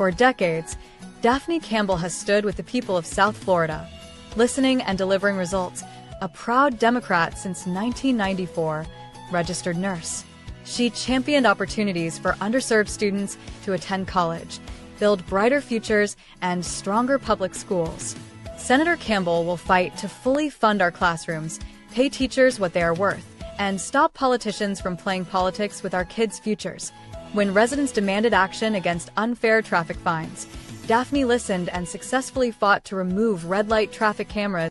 For decades, Daphne Campbell has stood with the people of South Florida, listening and delivering results. A proud Democrat since 1994, registered nurse. She championed opportunities for underserved students to attend college, build brighter futures, and stronger public schools. Senator Campbell will fight to fully fund our classrooms, pay teachers what they are worth, and stop politicians from playing politics with our kids' futures. When residents demanded action against unfair traffic fines, Daphne listened and successfully fought to remove red light traffic cameras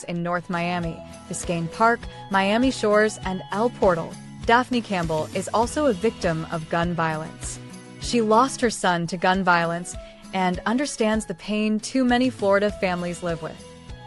in North Miami, Biscayne Park, Miami Shores, and El Portal. Daphne Campbell is also a victim of gun violence. She lost her son to gun violence and understands the pain too many Florida families live with.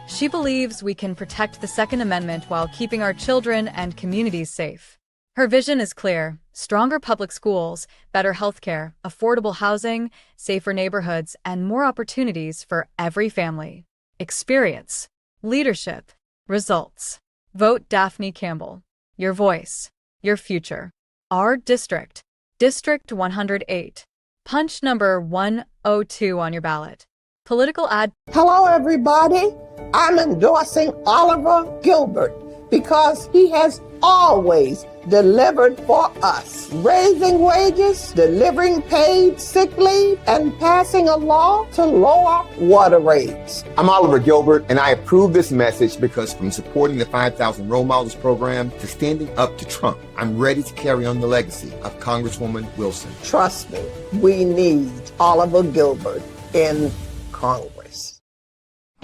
She believes we can protect the Second Amendment while keeping our children and communities safe. Her vision is clear: stronger public schools, better healthcare, affordable housing, safer neighborhoods, and more opportunities for every family. Experience, leadership, results. Vote Daphne Campbell. Your voice, your future. Our district, District 108. Punch number 102 on your ballot. Political ad. Hello, everybody. I'm endorsing Oliver Gilbert because he has always delivered for us, raising wages, delivering paid sick leave, and passing a law to lower water rates. I'm Oliver Gilbert, and I approve this message because from supporting the 5,000 Role Models program to standing up to Trump, I'm ready to carry on the legacy of Congresswoman Wilson. Trust me, we need Oliver Gilbert in Congress.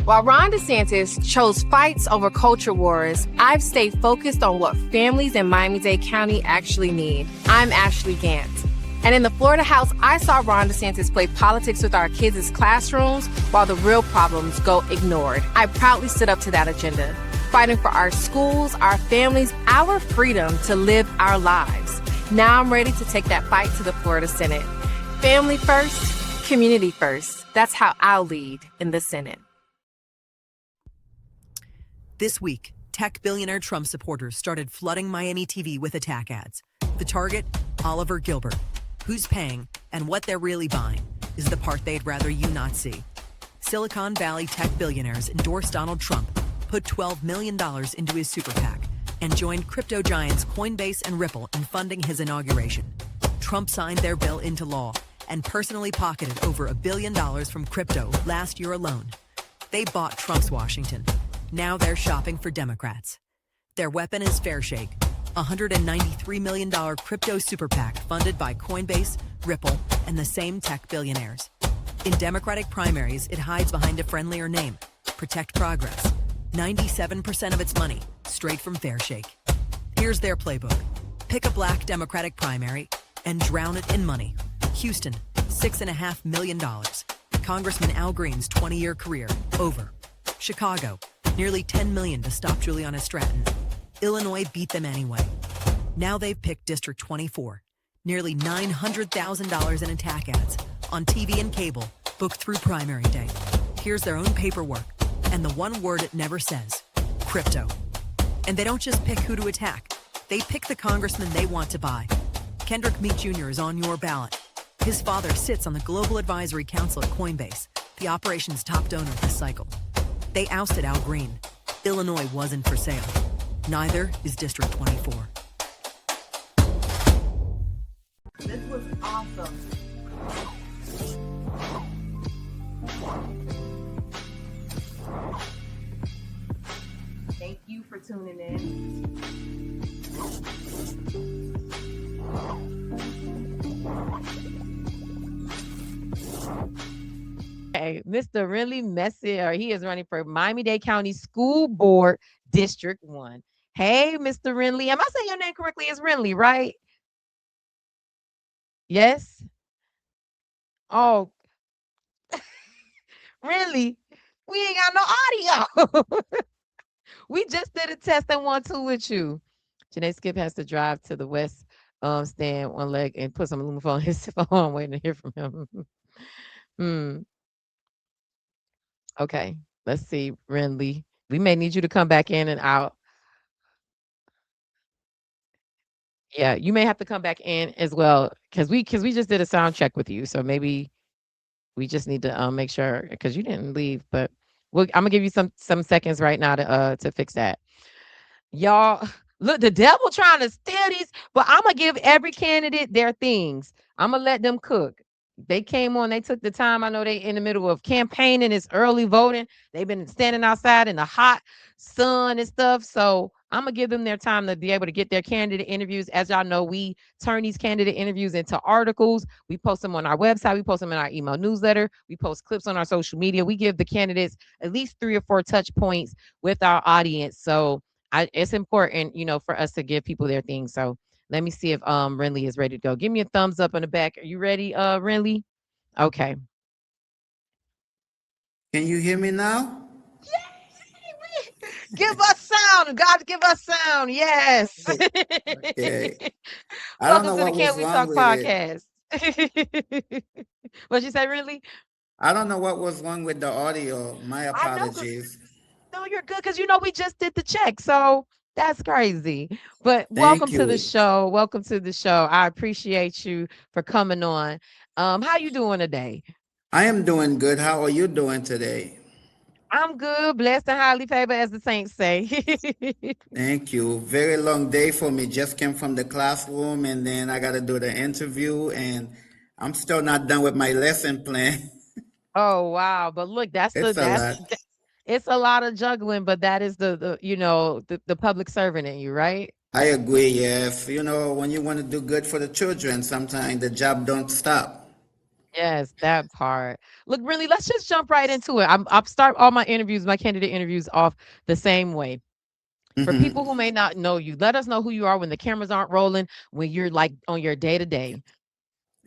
While Ron DeSantis chose fights over culture wars, I've stayed focused on what families in Miami-Dade County actually need. I'm Ashley Gant. And in the Florida House, I saw Ron DeSantis play politics with our kids' classrooms while the real problems go ignored. I proudly stood up to that agenda, fighting for our schools, our families, our freedom to live our lives. Now I'm ready to take that fight to the Florida Senate. Family first, community first. That's how I'll lead in the Senate. This week, tech billionaire Trump supporters started flooding Miami TV with attack ads. The target, Oliver Gilbert. Who's paying and what they're really buying is the part they'd rather you not see. Silicon Valley tech billionaires endorsed Donald Trump, put $12 million into his super PAC, and joined crypto giants Coinbase and Ripple in funding his inauguration. Trump signed their bill into law and personally pocketed over $1 billion from crypto last year alone. They bought Trump's Washington. Now they're shopping for Democrats. Their weapon is Fairshake, a $193 million crypto super PAC funded by Coinbase, Ripple, and the same tech billionaires. In Democratic primaries, it hides behind a friendlier name, Protect Progress. 97% of its money, straight from Fairshake. Here's their playbook. Pick a black Democratic primary and drown it in money. Houston, $6.5 million. Congressman Al Green's 20-year career, over. Chicago, nearly $10 million to stop Juliana Stratton. Illinois beat them anyway. Now they've picked District 24, nearly $900,000 in attack ads on TV and cable, booked through primary day. Here's their own paperwork, and the one word it never says, crypto. And they don't just pick who to attack. They pick the congressman they want to buy. Kendrick Meat Jr. is on your ballot. His father sits on the Global Advisory Council at Coinbase, the operation's top donor this cycle. They ousted Al Green. Illinois wasn't for sale. Neither is District 24. This was awesome. Thank you for tuning in. Okay, Mr. Wrendly Mesidor, he is running for Miami-Dade County School Board District 1. Hey, Mr. Wrendly. Am I saying your name correctly? It's Wrendly, right? Yes? Oh, Wrendly, we ain't got no audio. We just did a test and 1, 2 with you. Janae Skip has to drive to the west stand one leg and put some aluminum foil on his phone, waiting to hear from him. Okay, let's see, Wrendly. We may need you to come back in and out. Yeah, you may have to come back in as well because we just did a sound check with you. So maybe we just need to make sure because you didn't leave, but I'm gonna give you some seconds right now to fix that. Y'all, look, the devil trying to steal these, but I'm gonna give every candidate their things. I'm gonna let them cook. They came on, they took the time. I know they in the middle of campaigning, it's early voting. They've been standing outside in the hot sun and stuff. So I'm gonna give them their time to be able to get their candidate interviews. As y'all know, we turn these candidate interviews into articles. We post them on our website, we post them in our email newsletter, we post clips on our social media. We give the candidates at least 3 or 4 touch points with our audience. So it's important, for us to give people their things. So let me see if Renly is ready to go. Give me a thumbs up on the back. Are you ready, Renly? Okay. Can you hear me now? Give us sound. God, give us sound. Yes. Okay. I don't Welcome know to the what Can was We wrong Talk with it. podcast. What'd you say, Renly? I don't know what was wrong with the audio. My I know. apologies. No, you're good because we just did the check. So that's crazy. But welcome Thank to the you. show. Welcome to the show. I appreciate you for coming on. How you doing today? I am doing good. How are you doing today? I'm good, blessed and highly favored, as the saints say. Thank you. Very long day for me. Just came from the classroom and then I got to do the interview and I'm still not done with my lesson plan. Oh wow. But look, It's a lot. it's a lot of juggling, but that is the public servant in you, right? I agree, yes. When you want to do good for the children, sometimes the job don't stop. Yes, that part. Look, really, let's just jump right into it. I'll start all my interviews, my candidate interviews off the same way. For people Mhm. who may not know you, let us know who you are when the cameras aren't rolling, when you're like on your day to day.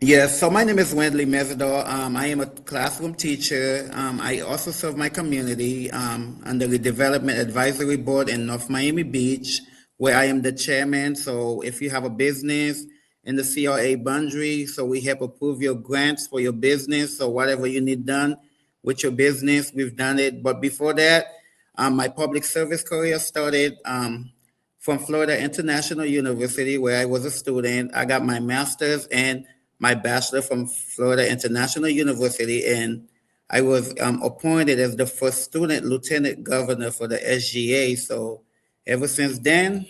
Yes, so my name is Wrendly Mesidor. I am a classroom teacher. I also serve my community under the Development Advisory Board in North Miami Beach, where I am the chairman. So if you have a business in the CRA boundary, so we help approve your grants for your business. So whatever you need done with your business, we've done it. But before that, my public service career started from Florida International University, where I was a student. I got my master's and my bachelor from Florida International University, and I was appointed as the first student lieutenant governor for the SGA. So ever since then,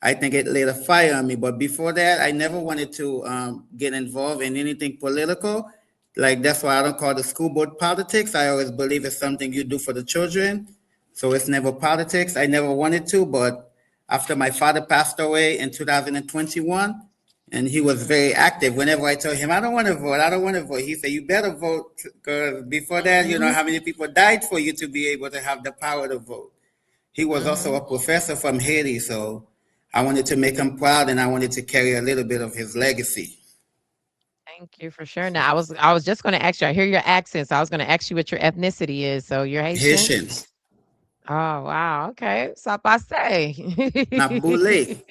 I think it lit a fire on me. But before that, I never wanted to get involved in anything political. Like that's why I don't call the school board politics. I always believe it's something you do for the children. So it's never politics. I never wanted to, but after my father passed away in 2021, and he was very active. Whenever I told him, I don't want to vote, I don't want to vote, he said, you better vote, because before that, you know Mm-hmm. how many people died for you to be able to have the power to vote. He was also Mm-hmm. a professor from Haiti, so I wanted to make him proud and I wanted to carry a little bit of his legacy. Thank you for sharing that. I was just going to ask you. I hear your accent, so I was going to ask you what your ethnicity is. So you're Haitian. Haitians, Oh wow. Okay. So I say. Naboule.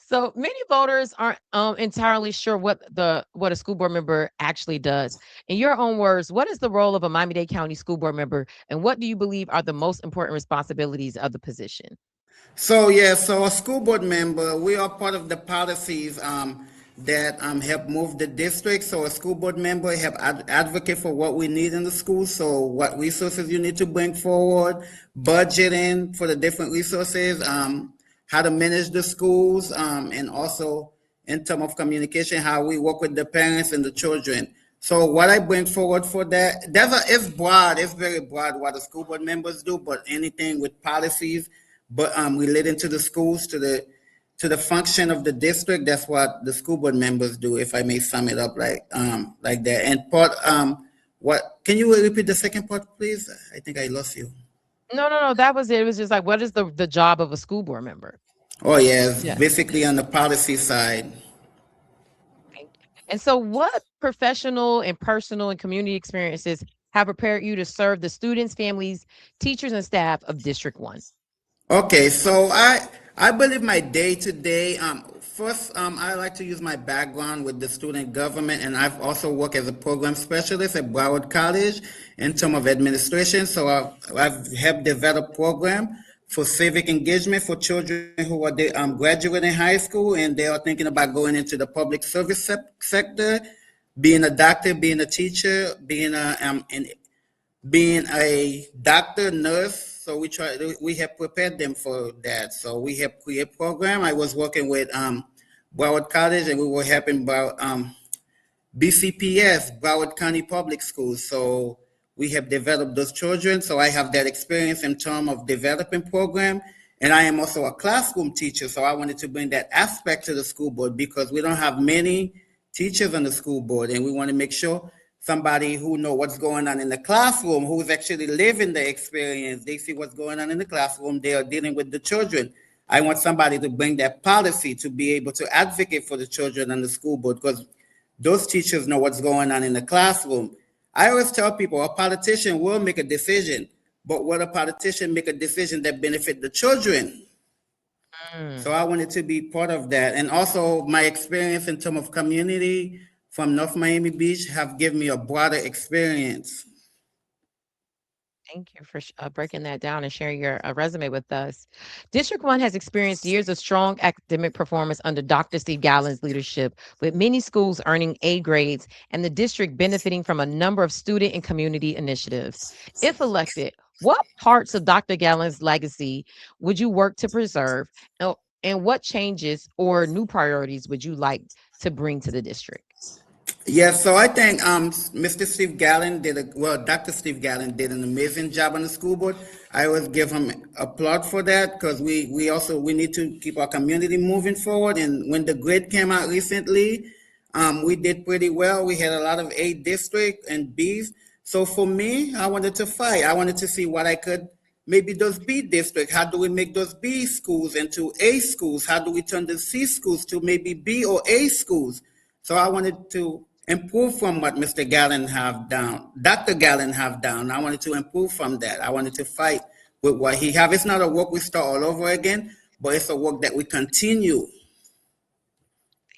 So many voters aren't entirely sure what a school board member actually does. In your own words, what is the role of a Miami-Dade County school board member, and what do you believe are the most important responsibilities of the position? So a school board member, we are part of the policies that help move the district. So a school board member help advocate for what we need in the school. So what resources you need to bring forward, budgeting for the different resources, how to manage the schools, and also in terms of communication, how we work with the parents and the children. So what I bring forward for that, it's broad, it's very broad what the school board members do, but anything with policies, but relating to the schools, to the function of the district, that's what the school board members do, if I may sum it up like that. And part what can you repeat the second part, please? I think I lost you. No, no, no. That was it. It was just like, what is the job of a school board member? Oh yes, Yeah. basically on the policy side. Thank you. And so, what professional and personal and community experiences have prepared you to serve the students, families, teachers, and staff of District One? Okay, so I believe my day to day. First, I like to use my background with the student government, and I've also worked as a program specialist at Broward College in terms of administration. So I've helped develop program for civic engagement for children who are graduating high school and they are thinking about going into the public service sector, being a doctor, being a teacher, being a doctor, nurse. So we have prepared them for that. So we have created program. I was working with Broward College, and we were helping about BCPS, Broward County Public Schools. So we have developed those children. So I have that experience in terms of developing program. And I am also a classroom teacher. So I wanted to bring that aspect to the school board because we don't have many teachers on the school board. And we want to make sure somebody who know what's going on in the classroom, who's actually living the experience, they see what's going on in the classroom, they are dealing with the children. I want somebody to bring that policy to be able to advocate for the children on the school board because those teachers know what's going on in the classroom. I always tell people a politician will make a decision, but will a politician make a decision that benefit the children? So I wanted to be part of that. And also my experience in terms of community from North Miami Beach have given me a broader experience. Thank you for breaking that down and sharing your resume with us. District 1 has experienced years of strong academic performance under Dr. Steve Gallen's leadership, with many schools earning A grades and the district benefiting from a number of student and community initiatives. If elected, what parts of Dr. Gallen's legacy would you work to preserve, and what changes or new priorities would you like to bring to the district? Yes, so I think Mr. Steve Gallen Dr. Steve Gallen did an amazing job on the school board. I always give him applaud for that because we need to keep our community moving forward. And when the grade came out recently, we did pretty well. We had a lot of A district and Bs. So for me, I wanted to fight. I wanted to see what I could, maybe those B districts, how do we make those B schools into A schools? How do we turn the C schools to maybe B or A schools? So I wanted to improve from what Mr. Gallen have done, Dr. Gallen have done. I wanted to improve from that. I wanted to fight with what he have. It's not a work we start all over again, but it's a work that we continue.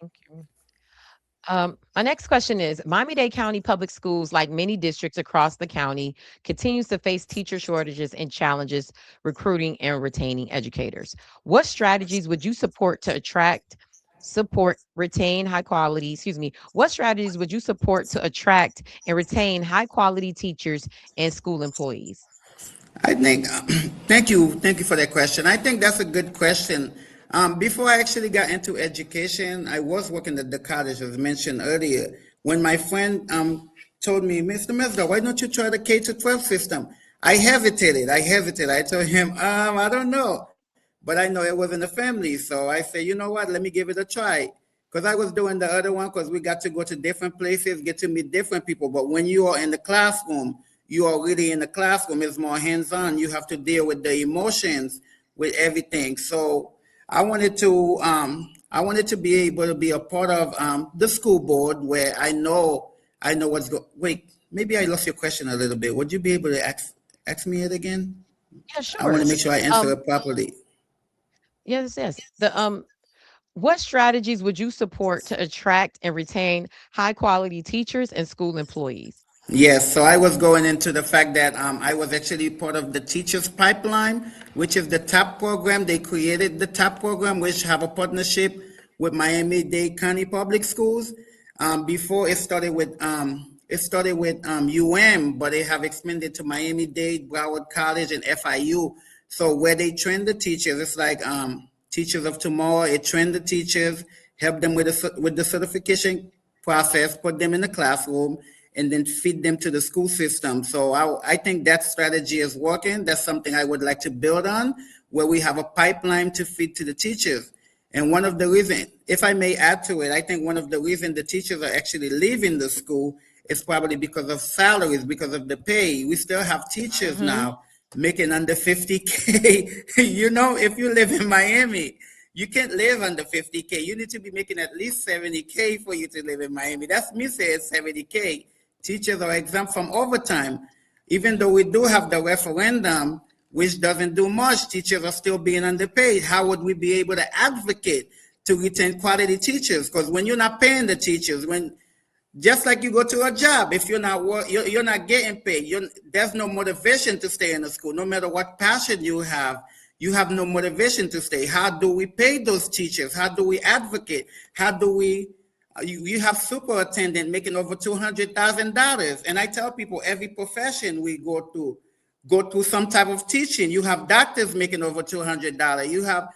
Thank you. My next question is, Miami-Dade County Public Schools, like many districts across the county, continues to face teacher shortages and challenges recruiting and retaining educators. What strategies would you support to retain high quality, what strategies would you support to attract and retain high quality teachers and school employees? I think, thank you for that question. I think that's a good question. Before I actually got into education, I was working at the college, as mentioned earlier. When my friend told me, Mr. Mesidor, why don't you try the K-12 system? I hesitated. I told him, I don't know. But I know it was in the family. So I said, you know what, let me give it a try. Because I was doing the other one because we got to go to different places, get to meet different people. But when you are in the classroom, you are really in the classroom. It's more hands-on. You have to deal with the emotions, with everything. So I wanted to be able to be a part of the school board where I know what's going. Wait, maybe I lost your question a little bit. Would you be able to ask me it again? Yeah, sure. I want to make sure I answer it properly. Yes. What strategies would you support to attract and retain high quality teachers and school employees? Yes, so I was going into the fact that I was actually part of the Teachers Pipeline, which is the TAP program. They created the TAP program, which have a partnership with Miami-Dade County Public Schools. Before it started with UM, but they have expanded to Miami-Dade, Broward College, and FIU. So where they train the teachers, it's like Teachers of Tomorrow. It train the teachers, help them with the certification process, put them in the classroom, and then feed them to the school system. So I think that strategy is working. That's something I would like to build on, where we have a pipeline to feed to the teachers. And one of the reasons, if I may add to it, I think one of the reasons the teachers are actually leaving the school is probably because of salaries, because of the pay. We still have teachers now making under 50K. You know, if you live in Miami, you can't live under 50K. You need to be making at least 70K for you to live in Miami. That's me saying 70K. Teachers are exempt from overtime. Even though we do have the referendum, which doesn't do much, teachers are still being underpaid. How would we be able to advocate to retain quality teachers? Because when you're not paying the teachers, just like you go to a job, if you're not getting paid, there's no motivation to stay in the school. No matter what passion you have, you have no motivation to stay. How do we pay those teachers? How do we advocate? How do we, you have superintendent making over $200,000. And I tell people every profession we go through some type of teaching. You have doctors making over $200. You have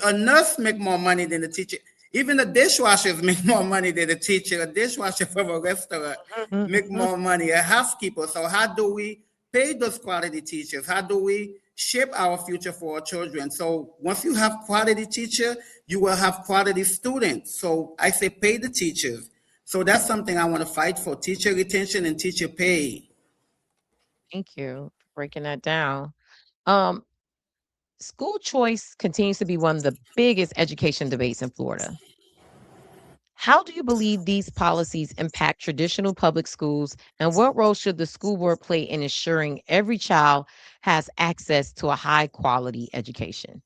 a nurse make more money than the teacher. Even the dishwashers make more money than the teacher. A dishwasher from a restaurant make more money. A housekeeper. So how do we pay those quality teachers? How do we shape our future for our children? So once you have quality teacher, you will have quality students. So I say pay the teachers. So that's something I want to fight for: teacher retention and teacher pay. Thank you for breaking that down. School choice continues to be one of the biggest education debates in Florida. How do you believe these policies impact traditional public schools, and what role should the school board play in ensuring every child has access to a high quality education?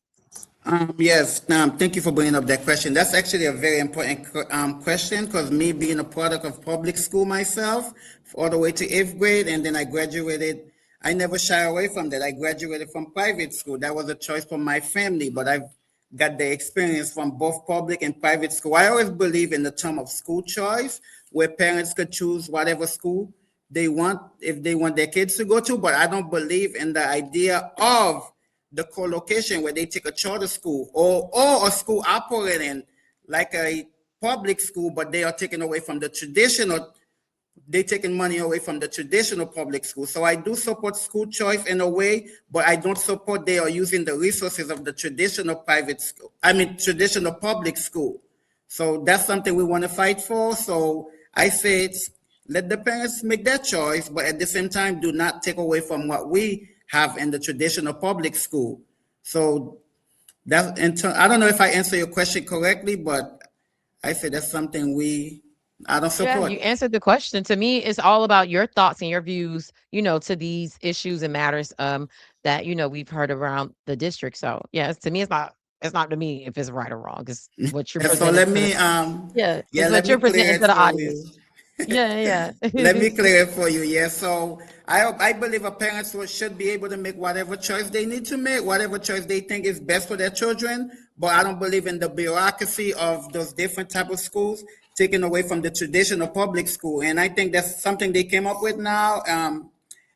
Yes, thank you for bringing up that question. That's actually a very important question, because me being a product of public school myself, all the way to 8th grade, and then I graduated. I never shy away from that. I graduated from private school. That was a choice for my family, but I've got the experience from both public and private school. I always believe in the term of school choice, where parents could choose whatever school they want, if they want their kids to go to, but I don't believe in the idea of the co-location where they take a charter school or a school operating like a public school, but they are taking away from the traditional, they're taking money away from the traditional public school. So I do support school choice in a way, but I don't support they are using the resources of the traditional private school, traditional public school. So that's something we want to fight for. So I say let the parents make that choice, but at the same time, do not take away from what we have in the traditional public school. So that, I don't know if I answer your question correctly, but I say that's something I don't support. Yeah, you answered the question. To me, it's all about your thoughts and your views, to these issues and matters that we've heard around the district. So yes, to me, it's not to me if it's right or wrong. It's what you're presenting. So let me it's what you're presenting to the audience. Yeah. Let me clear it for you. Yeah. So I believe a parent should be able to make whatever choice they need to make, whatever choice they think is best for their children. But I don't believe in the bureaucracy of those different type of schools taken away from the traditional public school. And I think that's something they came up with now.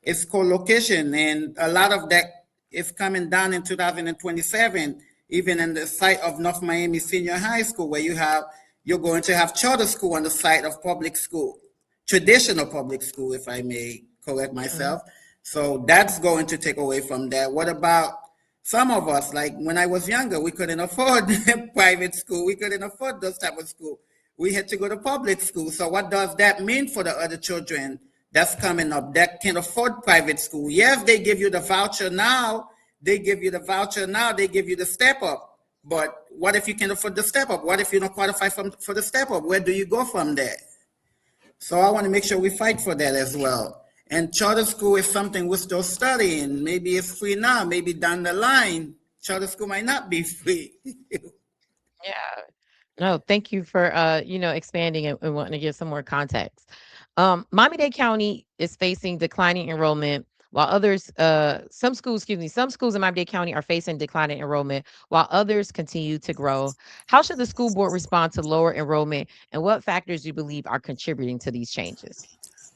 It's co-location, and a lot of that is coming down in 2027, even in the site of North Miami Senior High School, where you're going to have charter school on the site of public school, traditional public school, if I may correct myself. So that's going to take away from that. What about some of us? Like when I was younger, we couldn't afford private school. We couldn't afford those type of school. We had to go to public school. So what does that mean for the other children that's coming up that can afford private school? Yes, they give you the voucher now. They give you the step up. But what if you can afford the step up? What if you don't qualify for the step up? Where do you go from there? So I want to make sure we fight for that as well. And charter school is something we're still studying. Maybe it's free now. Maybe down the line, charter school might not be free. Yeah. No, thank you for expanding and wanting to give some more context. Miami-Dade County is facing declining enrollment, while others, some schools in Miami-Dade County are facing declining enrollment, while others continue to grow. How should the school board respond to lower enrollment, and what factors do you believe are contributing to these changes?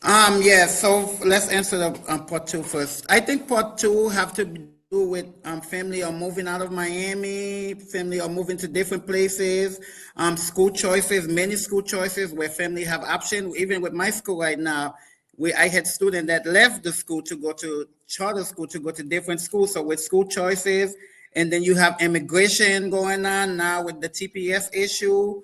So let's answer the part two first. I think part two have to do with family are moving out of Miami, family are moving to different places, school choices, many school choices where family have option. Even with my school right now, I had students that left the school to go to charter school, to go to different schools. So with school choices, and then you have immigration going on now with the TPS issue.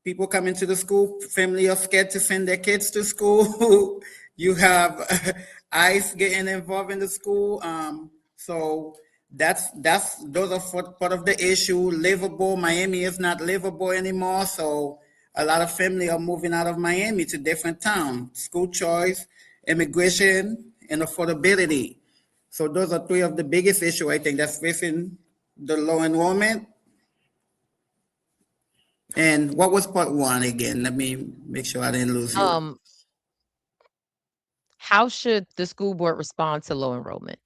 People coming to the school, family are scared to send their kids to school. You have ICE getting involved in the school. So those are part of the issue. Livable, Miami is not livable anymore. So a lot of family are moving out of Miami to different towns. School choice, immigration, and affordability. So those are three of the biggest issues I think that's facing the low enrollment. And what was part one again? Let me make sure I didn't lose you. How should the school board respond to low enrollment?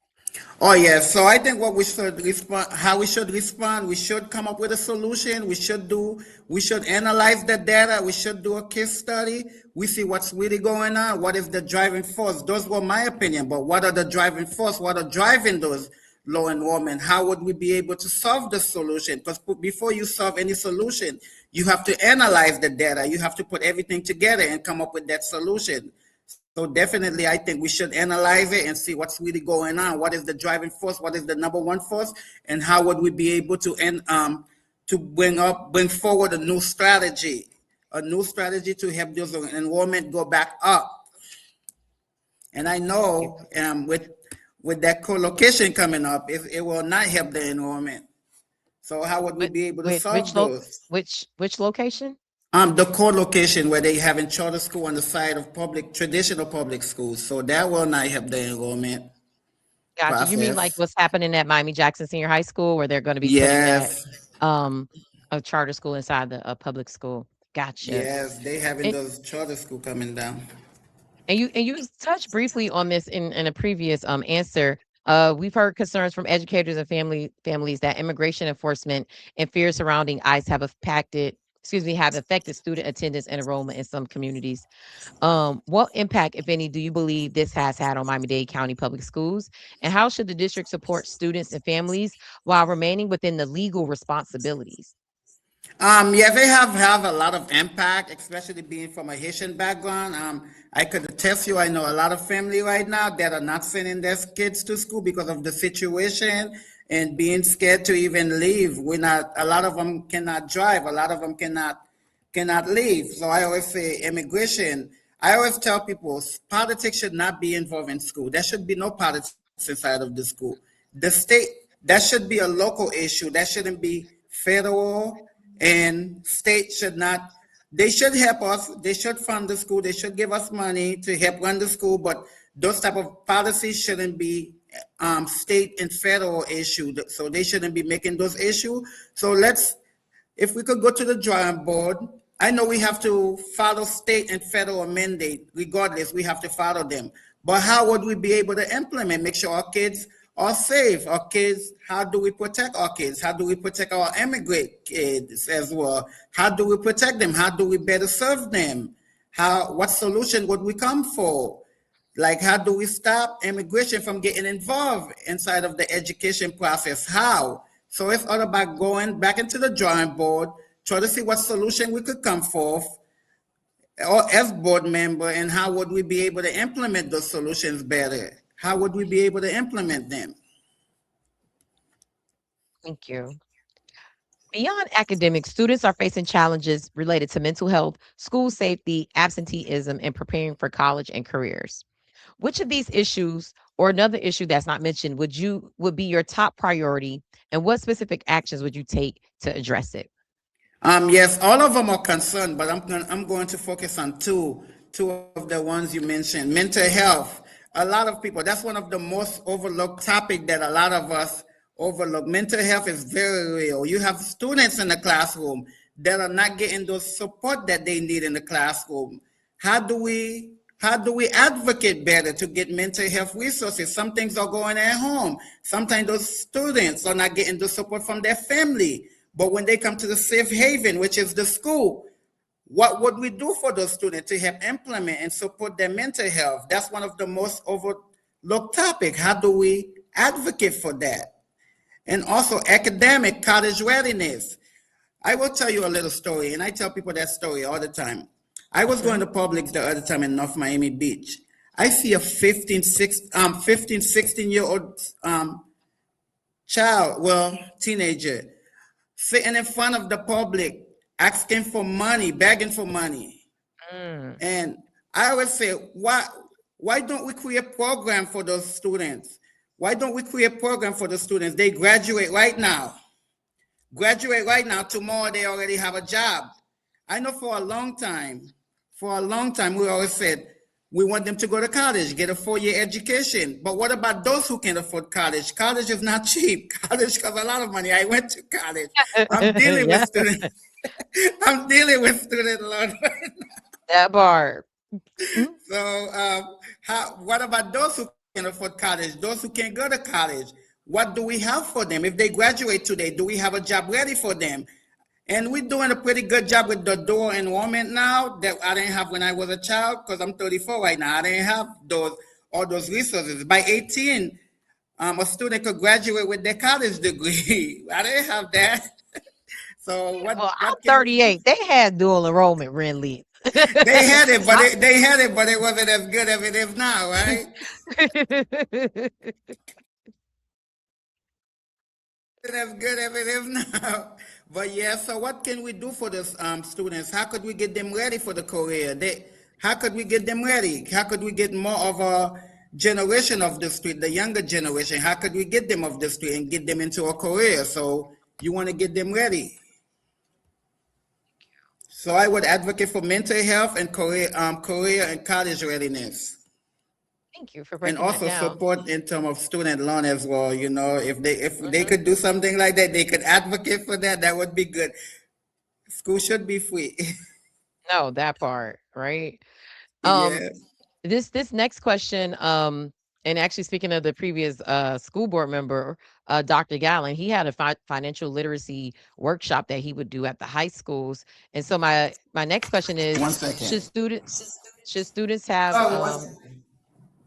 Oh yes, so I think what we should respond, how we should come up with a solution. We should analyze the data. We should do a case study. We see what's really going on. What is the driving force? Those were my opinion, but what are the driving force? What are driving those low enrollment? How would we be able to solve the solution? Because before you solve any solution, you have to analyze the data. You have to put everything together and come up with that solution. So definitely, I think we should analyze it and see what's really going on. What is the driving force? What is the number one force? And how would we be able to bring forward a new strategy to help those enrollment go back up? And I know with that co-location coming up, it will not help the enrollment. So how would we be able to solve those? Which location? The core location where they having charter school on the side of traditional public schools. So that will not help the enrollment Gotcha. process. You mean like what's happening at Miami-Jackson Senior High School, where they're going to be putting Yes, that a charter school inside a public school? Gotcha. yes, they having And, those charter school coming down. and you touched briefly on this in a previous answer. We've heard concerns from educators and families that immigration enforcement and fears surrounding ICE have affected student attendance and enrollment in some communities. What impact, if any, do you believe this has had on Miami-Dade County Public Schools? And how should the district support students and families while remaining within the legal responsibilities? Yeah, they have a lot of impact, especially being from a Haitian background. I could attest you, I know a lot of family right now that are not sending their kids to school because of the situation and being scared to even leave. A lot of them cannot drive. A lot of them cannot leave. So I always say immigration. I always tell people politics should not be involved in school. There should be no politics inside of the school. The state, that should be a local issue. That shouldn't be federal, and state should not. They should help us. They should fund the school. They should give us money to help run the school. But those type of policies shouldn't be state and federal issue. So they shouldn't be making those issues. So if we could go to the drawing board, I know we have to follow state and federal mandate. Regardless, we have to follow them. But how would we be able to implement, make sure our kids are safe? Our kids, how do we protect our kids? How do we protect our immigrant kids as well? How do we protect them? How do we better serve them? What solution would we come for? Like, how do we stop immigration from getting involved inside of the education process? How? So it's all about going back into the drawing board, try to see what solution we could come forth, or as board member, and how would we be able to implement those solutions better? How would we be able to implement them? Thank you. Beyond academics, students are facing challenges related to mental health, school safety, absenteeism, and preparing for college and careers. Which of these issues, or another issue that's not mentioned, would be your top priority, and what specific actions would you take to address it? Yes, all of them are concerned, but I'm going to focus on two of the ones you mentioned. Mental health. A lot of people, that's one of the most overlooked topic that a lot of us overlook. Mental health is very real. You have students in the classroom that are not getting those support that they need in the classroom. How do we advocate better to get mental health resources? Some things are going at home. Sometimes those students are not getting the support from their family. But when they come to the safe haven, which is the school, what would we do for those students to help implement and support their mental health? That's one of the most overlooked topics. How do we advocate for that? And also academic college readiness. I will tell you a little story, and I tell people that story all the time. I was going to Publix the other time in North Miami Beach. I see a 15, 16-year-old teenager, sitting in front of the public, asking for money, begging for money. And I always say, why don't we create a program for those students? Why don't we create a program for the students? They graduate right now. Tomorrow they already have a job. I know for a long time, we always said, we want them to go to college, get a 4-year education. But what about those who can't afford college? College is not cheap. College costs a lot of money. I went to college. I'm dealing with students. I'm dealing with student loan right now. That bar. So what about those who can afford college, those who can't go to college, what do we have for them? If they graduate today, do we have a job ready for them? And we're doing a pretty good job with the dual enrollment now that I didn't have when I was a child, because I'm 34 right now. I didn't have all those resources. By 18, a student could graduate with their college degree. I didn't have that. So Well, I'm what can 38. They had dual enrollment, Wrendly. they had it, but they had it, but it wasn't as good as it is now, right? As good as it is now. But yeah, so what can we do for the students? How could we get them ready for the career? How could we get them ready? How could we get more of a generation of the street, the younger generation? How could we get them off the street and get them into a career? So you want to get them ready. So I would advocate for mental health and career and college readiness. Thank you for And breaking that also down. support in terms of student loan as well. You know, if they could do something like that, they could advocate for that. That would be good. School should be free. No, that part, right? Um, Yeah. this next question, and actually speaking of the previous school board member, Dr. Gallen, he had a financial literacy workshop that he would do at the high schools. And so my next question is, 1 second. should students have Oh, 1 second.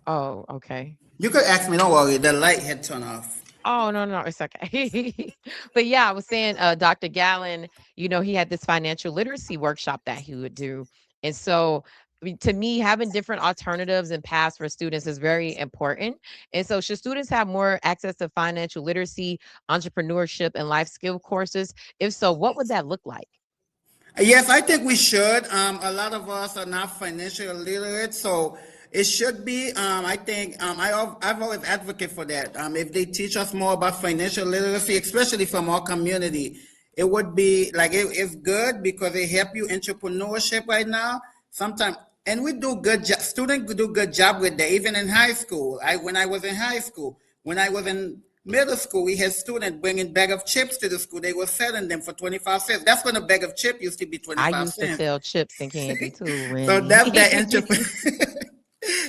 oh, okay. You could ask me. Don't worry. The light had turned off. Oh, no, it's okay. But yeah, I was saying, Dr. Gallen, he had this financial literacy workshop that he would do. And so, I mean, to me, having different alternatives and paths for students is very important. And so, should students have more access to financial literacy, entrepreneurship, and life skill courses? If so, what would that look like? Yes, I think we should. A lot of us are not financially literate, so it should be. I think I've always advocated for that. If they teach us more about financial literacy, especially from our community, it would be like it's good because it help you entrepreneurship right now. Sometimes, and we do good. Students do good job with that, even in high school. When I was in high school, when I was in middle school, we had students bringing bag of chips to the school. They were selling them for 25 cents. That's when a bag of chip used to be I 25 used to cents. sell chips and candy too, So Randy. that's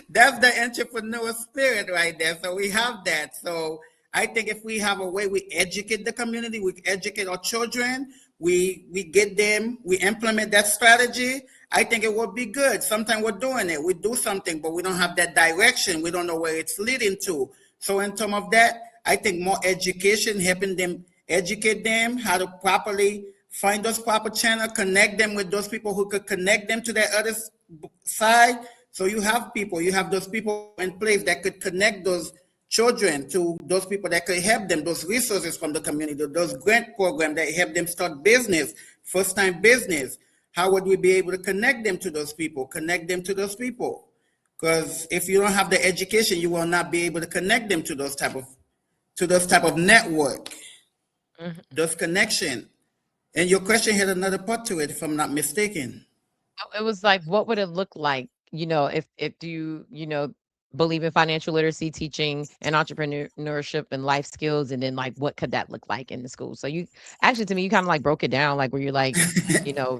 that's the entrepreneur spirit right there. So we have that. So I think if we have a way we educate the community, we educate our children, we get them, we implement that strategy, I think it would be good. Sometimes we're doing it. We do something, but we don't have that direction. We don't know where it's leading to. So in terms of that, I think more education, helping them, educate them how to properly find those proper channels, connect them with those people who could connect them to that other side. So you have those people in place that could connect those children to those people that could help them, those resources from the community, those grant programs that help them start business, first time business. How would we be able to connect them to those people? Because if you don't have the education, you will not be able to connect them to those type of network, those connection. And your question had another part to it, if I'm not mistaken. It was like, what would it look like, if you, believe in financial literacy, teaching and entrepreneurship and life skills, and then like, what could that look like in the school? So you actually, to me, you kind of like broke it down, like where you're like,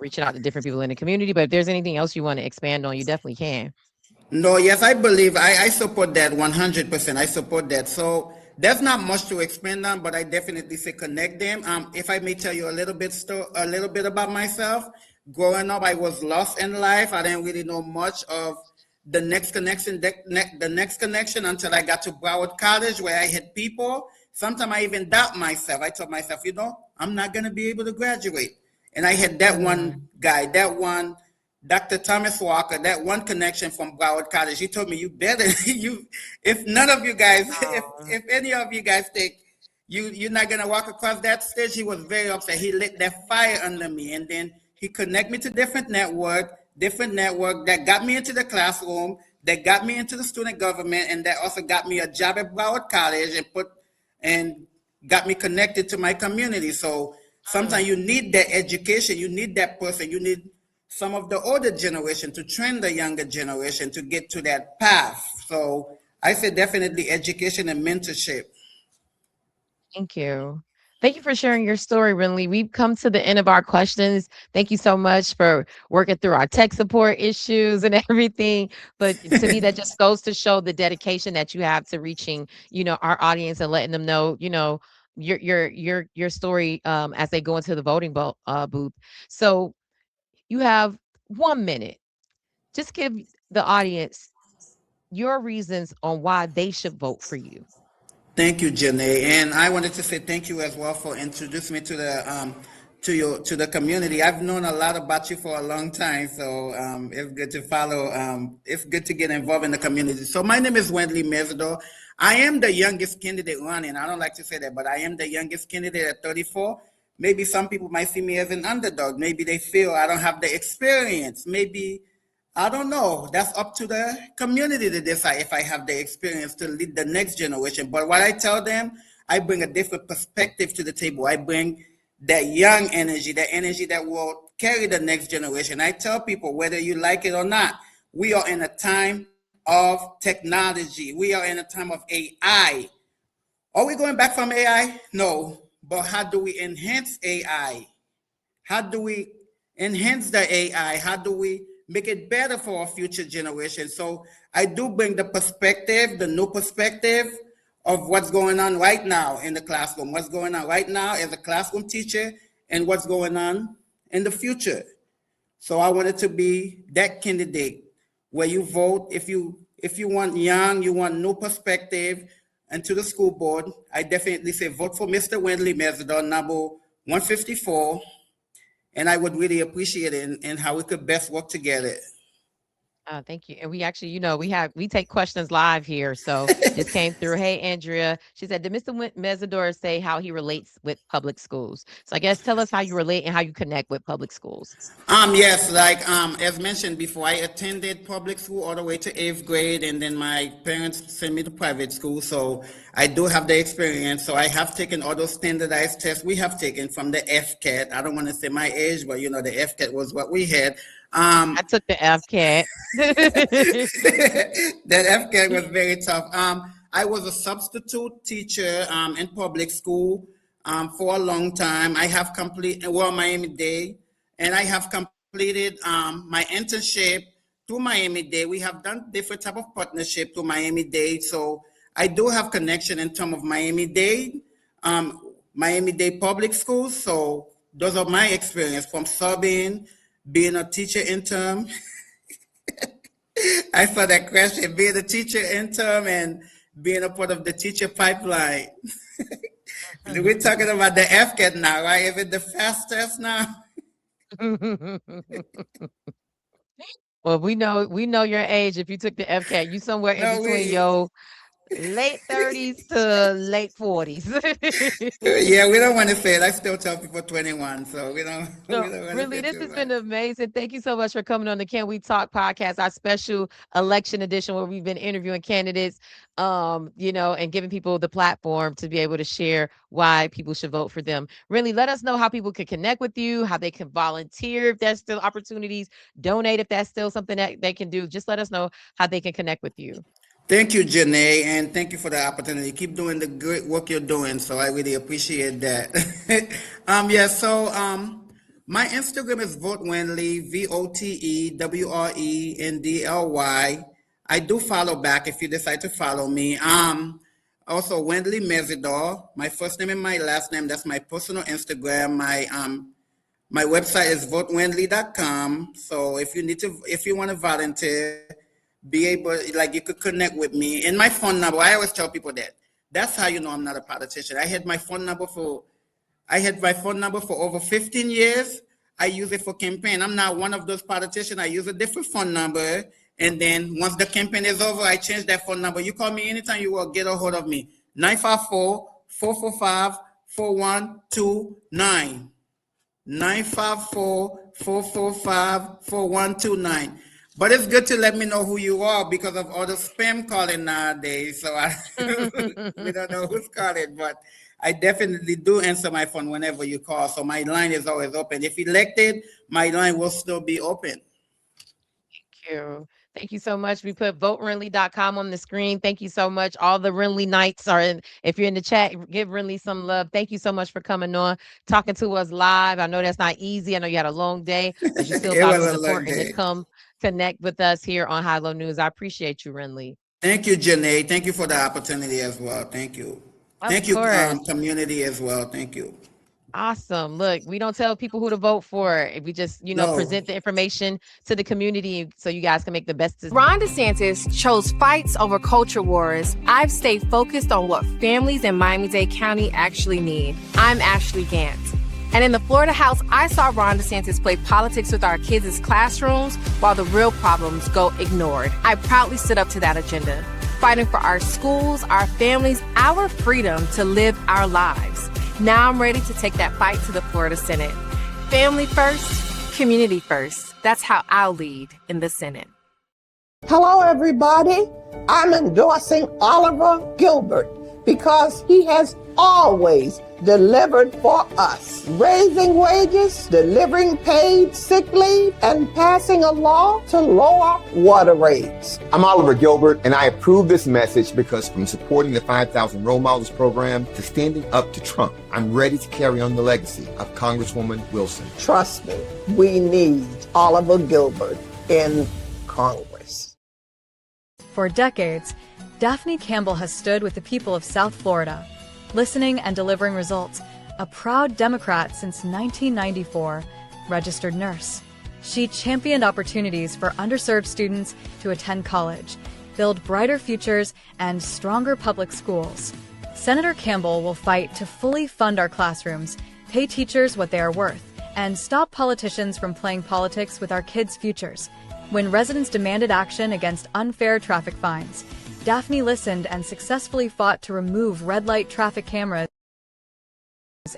reaching out to different people in the community. But if there's anything else you want to expand on, you definitely can. No, yes, I believe I support that 100%. I support that. So there's not much to expand on, but I definitely say connect them. If I may tell you a little bit about myself. Growing up, I was lost in life. I didn't really know much of the next connection until I got to Broward College, where I had people. Sometimes I even doubt myself. I told myself, I'm not going to be able to graduate. And I had that one guy, Dr. Thomas Walker, that one connection from Broward College. He told me, you better, if none of you guys, if any of you guys think you're not going to walk across that stage, he was very upset. He lit that fire under me. And then he connected me to different network that got me into the classroom, that got me into the student government, and that also got me a job at Broward College and got me connected to my community. So sometimes you need that education, you need that person, you need some of the older generation to train the younger generation to get to that path. So I say definitely education and mentorship. Thank you. Thank you for sharing your story, Renly. We've come to the end of our questions. Thank you so much for working through our tech support issues and everything. But to me, that just goes to show the dedication that you have to reaching, our audience and letting them know, your story as they go into the voting booth. So you have 1 minute. Just give the audience your reasons on why they should vote for you. Thank you, Janae, and I wanted to say thank you as well for introducing me to the community. I've known a lot about you for a long time, so it's good to follow. It's good to get involved in the community. So my name is Wrendly Mesidor. I am the youngest candidate running. I don't like to say that, but I am the youngest candidate at 34. Maybe some people might see me as an underdog. Maybe they feel I don't have the experience. Maybe I don't know. That's up to the community to decide if I have the experience to lead the next generation. But what I tell them, I bring a different perspective to the table. I bring that young energy, the energy that will carry the next generation. I tell people, whether you like it or not, we are in a time of technology. We are in a time of AI. Are we going back from AI? No. But how do we enhance AI? How do we enhance the AI? How do we make it better for our future generations? So I do bring the perspective, the new perspective of what's going on right now in the classroom, what's going on right now as a classroom teacher, and what's going on in the future. So I wanted to be that candidate where you vote if you want young, you want new perspective, and to the school board, I definitely say vote for Mr. Wrendly Mesidor, number 154. And I would really appreciate it and how we could best work together. Thank you. And we actually, we take questions live here. So this came through. Hey, Andrea. She said, did Mr. Mesidor say how he relates with public schools? So I guess tell us how you relate and how you connect with public schools. Yes, like as mentioned before, I attended public school all the way to 8th grade, and then my parents sent me to private school. So I do have the experience. So I have taken all those standardized tests we have taken from the FCAT. I don't want to say my age, but the FCAT was what we had. I took the FCAT. That FCAT was very tough. I was a substitute teacher in public school for a long time. I have completed Miami-Dade, and I have completed my internship through Miami-Dade. We have done different type of partnership through Miami-Dade, so I do have connection in terms of Miami-Dade, Miami-Dade public schools. So those are my experience from subbing, being a teacher intern. I saw that question, being a teacher intern and being a part of the teacher pipeline. We're talking about the FCAT now, right? Is it the fast test now? Well, we know your age. If you took the FCAT, you somewhere in between your late 30s to late 40s. Yeah, we don't want to say it. I still tell people 21, so we don't. No, we don't want to really, say this too has much. been amazing. Thank you so much for coming on the Can We Talk podcast, our special election edition where we've been interviewing candidates, and giving people the platform to be able to share why people should vote for them. Really, let us know how people can connect with you, how they can volunteer if there's still opportunities, donate if that's still something that they can do. Just let us know how they can connect with you. Thank you, Janae, and thank you for the opportunity. Keep doing the great work you're doing. So I really appreciate that. My Instagram is Vote Wrendly, VOTEWRENDLY. I do follow back if you decide to follow me. Also Wrendly Mesidor, my first name and my last name. That's my personal Instagram. My website is votewrendly.com. So if you want to volunteer, be able, like, you could connect with me. And my phone number, I always tell people that. That's how you know I'm not a politician. I had my phone number for over 15 years. I use it for campaign. I'm not one of those politicians. I use a different phone number. And then once the campaign is over, I change that phone number. You call me anytime you will, get a hold of me. 954-445-4129. 954-445-4129. But it's good to let me know who you are because of all the spam calling nowadays. So we don't know who's calling, but I definitely do answer my phone whenever you call. So my line is always open. If elected, my line will still be open. Thank you. Thank you so much. We put votewrendly.com on the screen. Thank you so much. All the Wrendly Knights are in. If you're in the chat, give Wrendly some love. Thank you so much for coming on, talking to us live. I know that's not easy. I know you had a long day, but you still It thought it was was a long important to day. come connect with us here on High Low News. I appreciate you, Wrendly. Thank you, Janae. Thank you for the opportunity as well. Thank you. Of Thank you, course. community as well. Thank you. Awesome. Look, we don't tell people who to vote for. We just, No. present the information to the community so you guys can make the best decision. Ron DeSantis chose fights over culture wars. I've stayed focused on what families in Miami-Dade County actually need. I'm Ashley Gant. And in the Florida House, I saw Ron DeSantis play politics with our kids' classrooms while the real problems go ignored. I proudly stood up to that agenda, fighting for our schools, our families, our freedom to live our lives. Now I'm ready to take that fight to the Florida Senate. Family first, community first. That's how I'll lead in the Senate. Hello, everybody. I'm endorsing Oliver Gilbert because he has always delivered for us, raising wages, delivering paid sick leave, and passing a law to lower water rates. I'm Oliver Gilbert, and I approve this message because from supporting the 5,000 Role Models program to standing up to Trump, I'm ready to carry on the legacy of Congresswoman Wilson. Trust me, we need Oliver Gilbert in Congress. For decades, Daphne Campbell has stood with the people of South Florida, listening and delivering results. A proud Democrat since 1994, registered nurse. She championed opportunities for underserved students to attend college, build brighter futures, and stronger public schools. Senator Campbell will fight to fully fund our classrooms, pay teachers what they are worth, and stop politicians from playing politics with our kids' futures. When residents demanded action against unfair traffic fines, Daphne listened and successfully fought to remove red light traffic cameras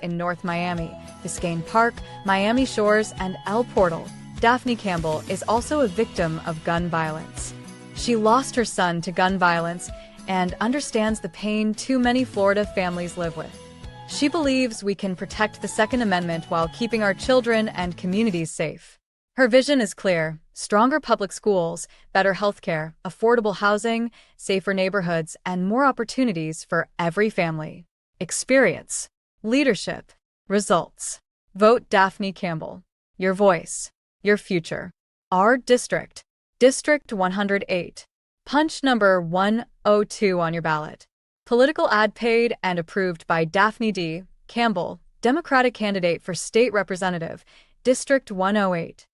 in North Miami, Biscayne Park, Miami Shores, and El Portal. Daphne Campbell is also a victim of gun violence. She lost her son to gun violence and understands the pain too many Florida families live with. She believes we can protect the Second Amendment while keeping our children and communities safe. Her vision is clear: stronger public schools, better healthcare, affordable housing, safer neighborhoods, and more opportunities for every family. Experience, leadership, results. Vote Daphne Campbell. Your voice, your future. Our district, District 108. Punch number 102 on your ballot. Political ad paid and approved by Daphne D. Campbell, Democratic candidate for State Representative, District 108.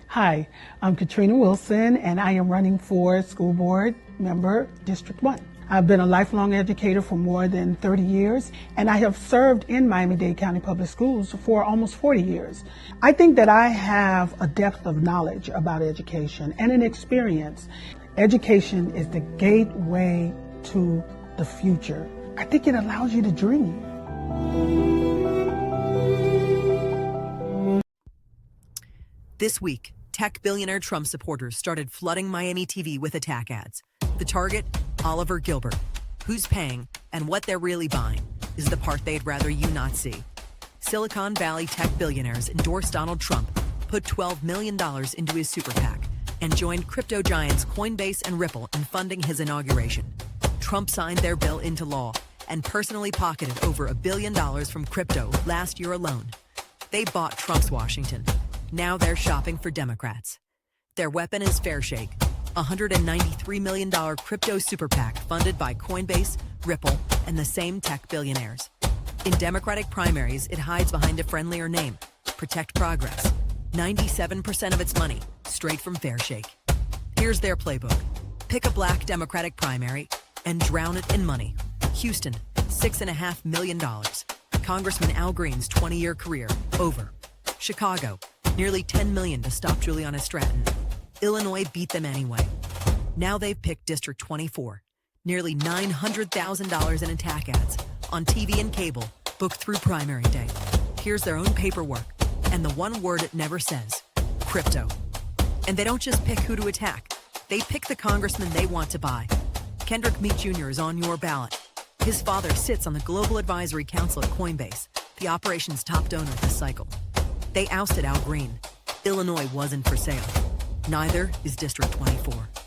Hi, I'm Katrina Wilson, and I am running for school board member, District 1. I've been a lifelong educator for more than 30 years, and I have served in Miami-Dade County Public Schools for almost 40 years. I think that I have a depth of knowledge about education and an experience. Education is the gateway to the future. I think it allows you to dream. This week, tech billionaire Trump supporters started flooding Miami TV with attack ads. The target, Oliver Gilbert. Who's paying and what they're really buying is the part they'd rather you not see. Silicon Valley tech billionaires endorsed Donald Trump, put $12 million into his super PAC, and joined crypto giants Coinbase and Ripple in funding his inauguration. Trump signed their bill into law and personally pocketed over $1 billion from crypto last year alone. They bought Trump's Washington. Now they're shopping for Democrats. Their weapon is Fairshake, a $193 million crypto super PAC funded by Coinbase, Ripple, and the same tech billionaires. In Democratic primaries, it hides behind a friendlier name, Protect Progress. 97% of its money, straight from Fairshake. Here's their playbook. Pick a black Democratic primary and drown it in money. Houston, $6.5 million. Congressman Al Green's 20-year career, over. Chicago, nearly $10 million to stop Juliana Stratton. Illinois beat them anyway. Now they've picked District 24, nearly $900,000 in attack ads on TV and cable, booked through primary day. Here's their own paperwork, and the one word it never says, crypto. And they don't just pick who to attack. They pick the congressman they want to buy. Kendrick Meat Jr. is on your ballot. His father sits on the Global Advisory Council at Coinbase, the operation's top donor this cycle. They ousted Al Green. Illinois wasn't for sale. Neither is District 24.